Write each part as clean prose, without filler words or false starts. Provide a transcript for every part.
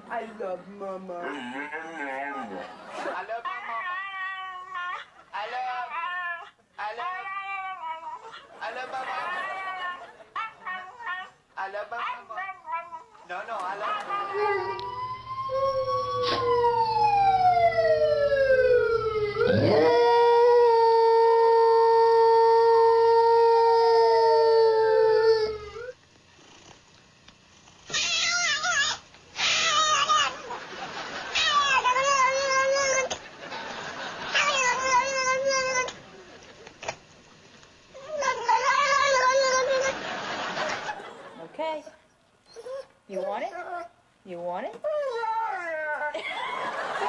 I love Mama. No, I love Okay. You want it? You want it?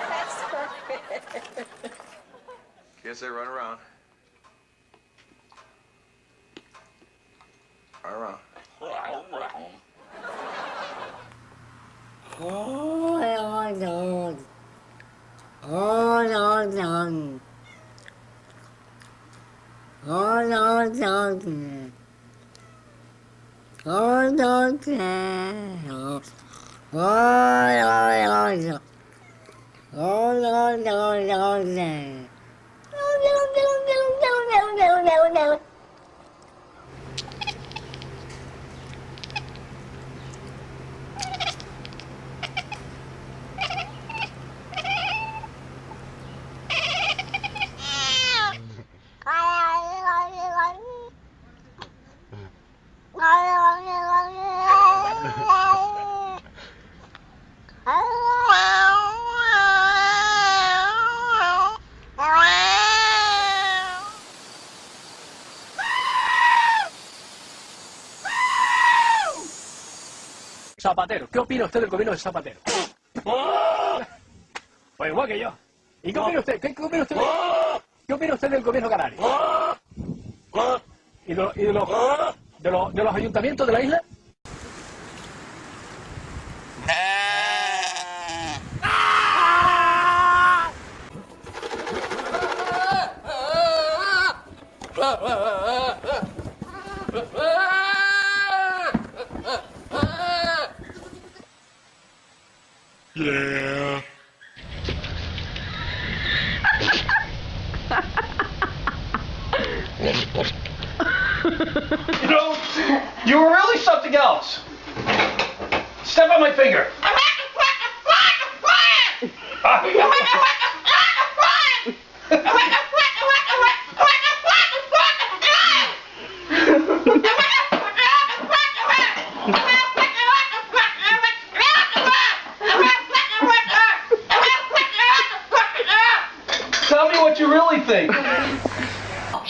That's perfect. Guess they run around. Run around. Zapatero, ¿qué opina usted del gobierno de Zapatero? Pues igual que yo. ¿Y qué opina usted? ¿Qué opina usted? ¿Qué opina usted del gobierno canario? ¿Y de los ayuntamientos de la isla? Yeah. You know, you were really something else. Step on my finger. Tell me what you really think.